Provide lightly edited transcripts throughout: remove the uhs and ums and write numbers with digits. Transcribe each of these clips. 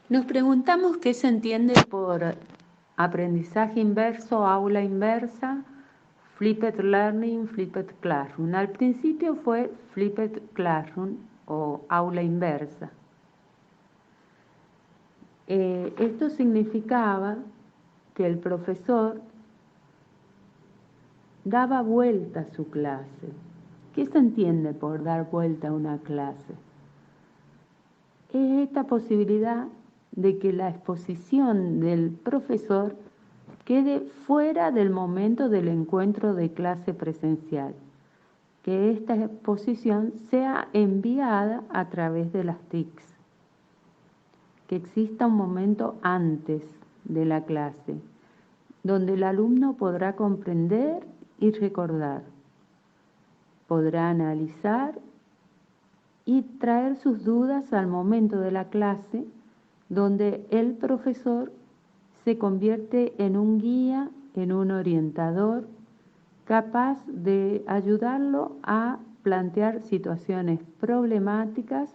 Nos preguntamos qué se entiende por aprendizaje inverso, aula inversa, flipped learning, flipped classroom. Al principio fue flipped classroom o aula inversa. Esto significaba que el profesor daba vuelta a su clase. ¿Qué se entiende por dar vuelta a una clase? Es esta posibilidad de que la exposición del profesor quede fuera del momento del encuentro de clase presencial, que esta exposición sea enviada a través de las TICs, que exista un momento antes de la clase, donde el alumno podrá comprender y recordar, podrá analizar y traer sus dudas al momento de la clase, donde el profesor se convierte en un guía, en un orientador, capaz de ayudarlo a plantear situaciones problemáticas,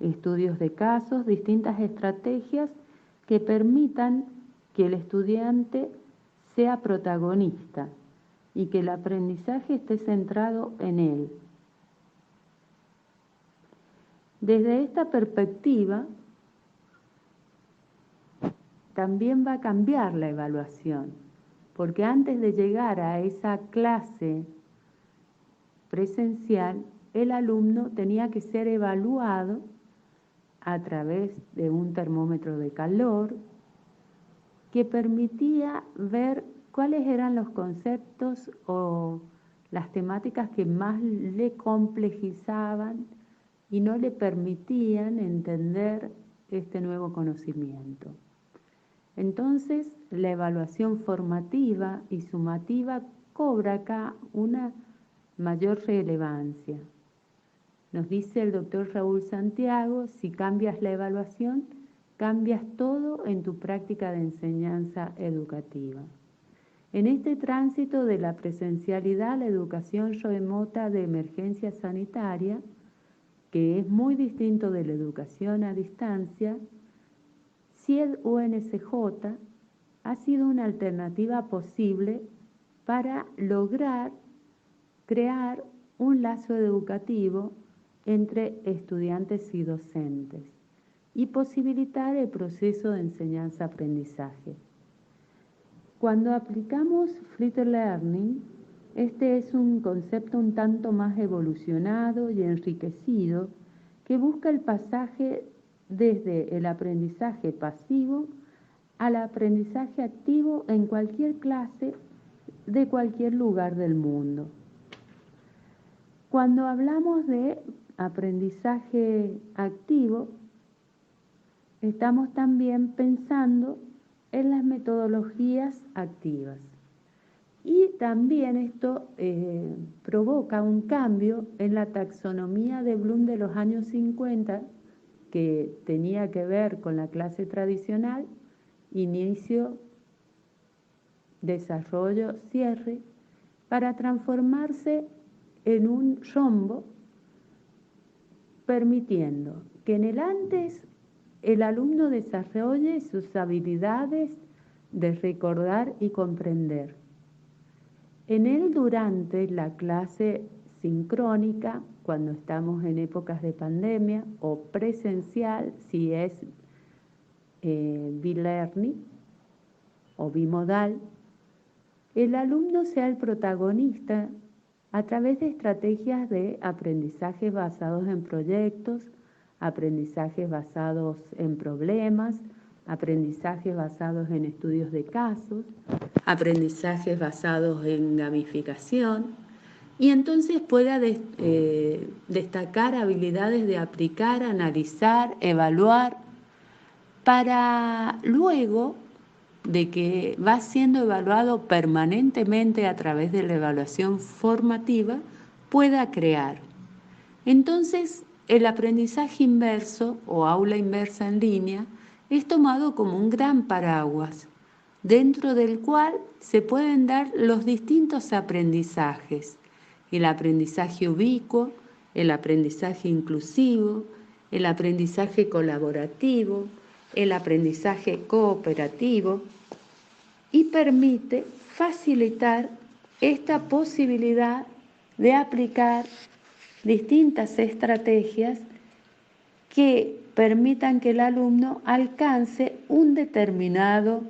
estudios de casos, distintas estrategias que permitan que el estudiante sea protagonista y que el aprendizaje esté centrado en él. Desde esta perspectiva, también va a cambiar la evaluación, porque antes de llegar a esa clase presencial, el alumno tenía que ser evaluado a través de un termómetro de calor que permitía ver cuáles eran los conceptos o las temáticas que más le complejizaban y no le permitían entender este nuevo conocimiento. Entonces, la evaluación formativa y sumativa cobra acá una mayor relevancia. Nos dice el doctor Raúl Santiago, si cambias la evaluación, cambias todo en tu práctica de enseñanza educativa. En este tránsito de la presencialidad a la educación remota de emergencia sanitaria, que es muy distinto de la educación a distancia, CIED-UNCJ ha sido una alternativa posible para lograr crear un lazo educativo entre estudiantes y docentes y posibilitar el proceso de enseñanza-aprendizaje. Cuando aplicamos Flipped Learning, este es un concepto un tanto más evolucionado y enriquecido que busca el pasaje desde el aprendizaje pasivo al aprendizaje activo en cualquier clase de cualquier lugar del mundo. Cuando hablamos de aprendizaje activo, estamos también pensando en las metodologías activas. Y también esto provoca un cambio en la taxonomía de Bloom de los años 50, que tenía que ver con la clase tradicional, inicio, desarrollo, cierre, para transformarse en un rombo, permitiendo que en el antes el alumno desarrolle sus habilidades de recordar y comprender. En el durante la clase sincrónica, cuando estamos en épocas de pandemia, o presencial, si es bilearning o bimodal, el alumno sea el protagonista a través de estrategias de aprendizaje basados en proyectos, aprendizajes basados en problemas, aprendizajes basados en estudios de casos, aprendizajes basados en gamificación, y entonces pueda destacar habilidades de aplicar, analizar, evaluar, para luego de que va siendo evaluado permanentemente a través de la evaluación formativa, pueda crear. Entonces, el aprendizaje inverso o aula inversa en línea es tomado como un gran paraguas, dentro del cual se pueden dar los distintos aprendizajes: el aprendizaje ubicuo, el aprendizaje inclusivo, el aprendizaje colaborativo, el aprendizaje cooperativo y permite facilitar esta posibilidad de aplicar distintas estrategias que permitan que el alumno alcance un determinado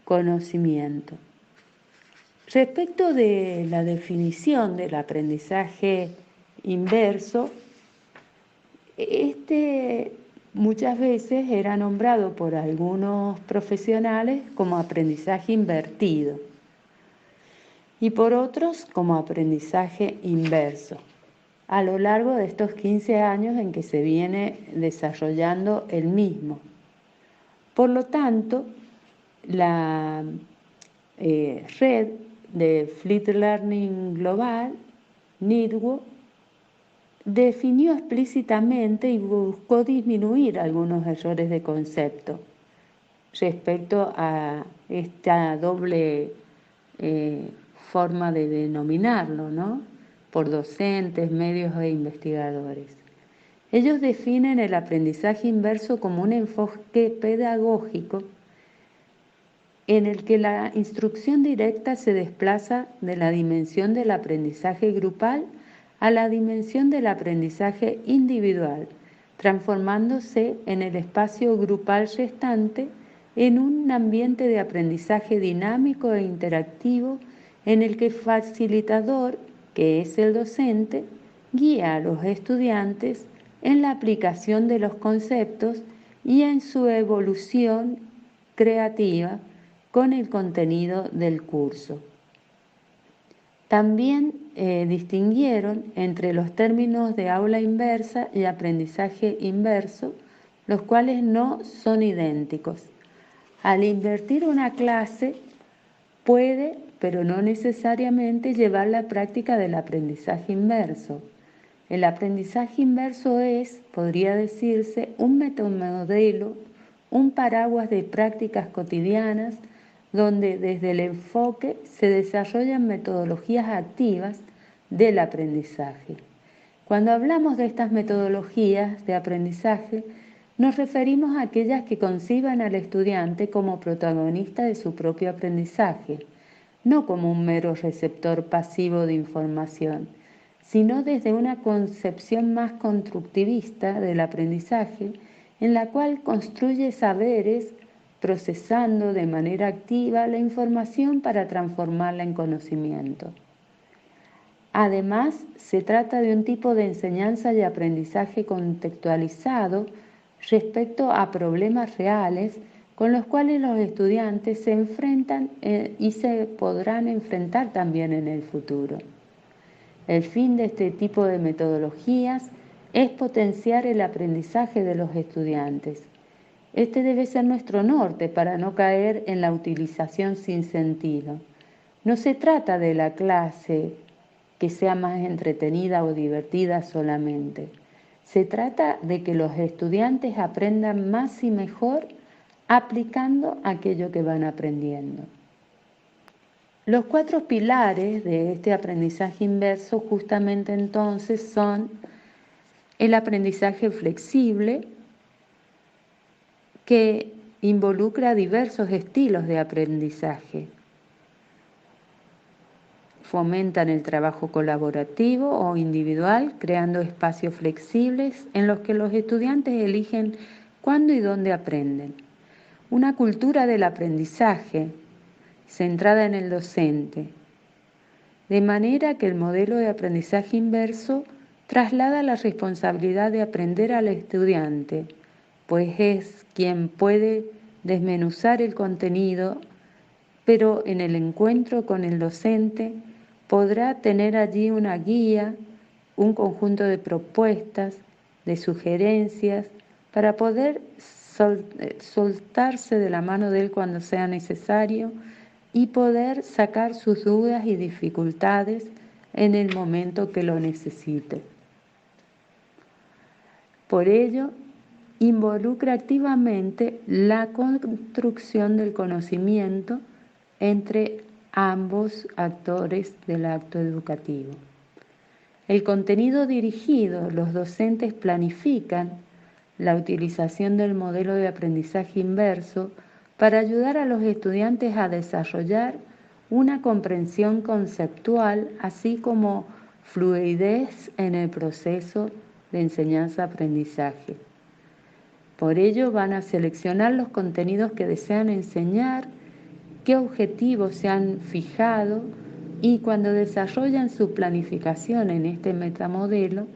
conocimiento. Respecto de la definición del aprendizaje inverso, muchas veces era nombrado por algunos profesionales como aprendizaje invertido y por otros como aprendizaje inverso, a lo largo de estos 15 años en que se viene desarrollando el mismo. Por lo tanto, la red de Fleet Learning Global, NIDWO, definió explícitamente y buscó disminuir algunos errores de concepto respecto a esta doble forma de denominarlo, ¿no? Por docentes, medios e investigadores. Ellos definen el aprendizaje inverso como un enfoque pedagógico en el que la instrucción directa se desplaza de la dimensión del aprendizaje grupal a la dimensión del aprendizaje individual, transformándose en el espacio grupal restante en un ambiente de aprendizaje dinámico e interactivo en el que el facilitador, que es el docente, guía a los estudiantes en la aplicación de los conceptos y en su evolución creativa con el contenido del curso. También distinguieron entre los términos de aula inversa y aprendizaje inverso, los cuales no son idénticos. Al invertir una clase puede, pero no necesariamente, llevar la práctica del aprendizaje inverso. El aprendizaje inverso es, podría decirse, un metamodelo, un paraguas de prácticas cotidianas donde desde el enfoque se desarrollan metodologías activas del aprendizaje. Cuando hablamos de estas metodologías de aprendizaje, nos referimos a aquellas que conciban al estudiante como protagonista de su propio aprendizaje, no como un mero receptor pasivo de información, sino desde una concepción más constructivista del aprendizaje, en la cual construye saberes procesando de manera activa la información para transformarla en conocimiento. Además, se trata de un tipo de enseñanza y aprendizaje contextualizado respecto a problemas reales con los cuales los estudiantes se enfrentan y se podrán enfrentar también en el futuro. El fin de este tipo de metodologías es potenciar el aprendizaje de los estudiantes. Este debe ser nuestro norte para no caer en la utilización sin sentido. No se trata de la clase que sea más entretenida o divertida solamente. Se trata de que los estudiantes aprendan más y mejor aplicando aquello que van aprendiendo. Los 4 pilares de este aprendizaje inverso justamente entonces son el aprendizaje flexible, que involucra diversos estilos de aprendizaje. Fomentan el trabajo colaborativo o individual, creando espacios flexibles en los que los estudiantes eligen cuándo y dónde aprenden. Una cultura del aprendizaje centrada en el docente, de manera que el modelo de aprendizaje inverso traslada la responsabilidad de aprender al estudiante, pues es quien puede desmenuzar el contenido, pero en el encuentro con el docente podrá tener allí una guía, un conjunto de propuestas, de sugerencias, para poder soltarse de la mano de él cuando sea necesario y poder sacar sus dudas y dificultades en el momento que lo necesite. Por ello, involucra activamente la construcción del conocimiento entre ambos actores del acto educativo. El contenido dirigido, los docentes planifican la utilización del modelo de aprendizaje inverso para ayudar a los estudiantes a desarrollar una comprensión conceptual, así como fluidez en el proceso de enseñanza-aprendizaje. Por ello van a seleccionar los contenidos que desean enseñar, qué objetivos se han fijado y cuando desarrollan su planificación en este metamodelo,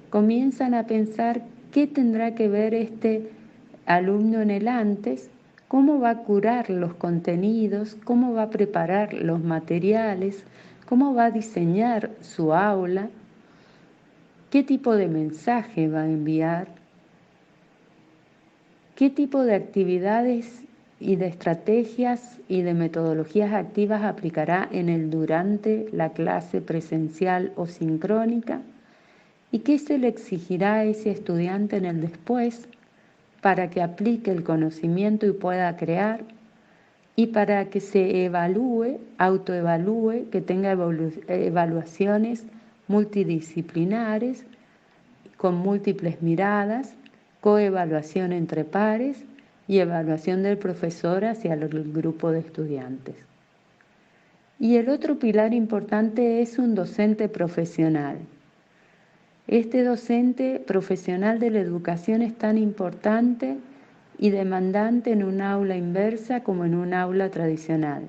comienzan a pensar qué tendrá que ver este alumno en el antes, cómo va a curar los contenidos, cómo va a preparar los materiales, cómo va a diseñar su aula, qué tipo de mensaje va a enviar, qué tipo de actividades y de estrategias y de metodologías activas aplicará en el durante la clase presencial o sincrónica y qué se le exigirá a ese estudiante en el después para que aplique el conocimiento y pueda crear y para que se evalúe, autoevalúe, que tenga evaluaciones multidisciplinares con múltiples miradas, coevaluación entre pares y evaluación del profesor hacia el grupo de estudiantes. Y el otro pilar importante es un docente profesional. Este docente profesional de la educación es tan importante y demandante en un aula inversa como en un aula tradicional.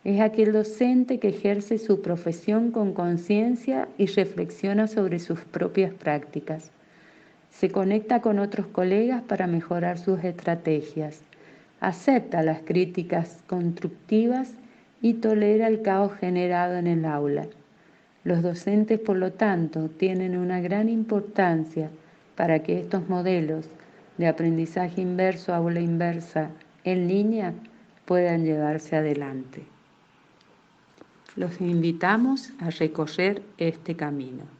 Es aquel docente que ejerce su profesión con conciencia y reflexiona sobre sus propias prácticas. Se conecta con otros colegas para mejorar sus estrategias, acepta las críticas constructivas y tolera el caos generado en el aula. Los docentes, por lo tanto, tienen una gran importancia para que estos modelos de aprendizaje inverso, aula inversa, en línea, puedan llevarse adelante. Los invitamos a recorrer este camino.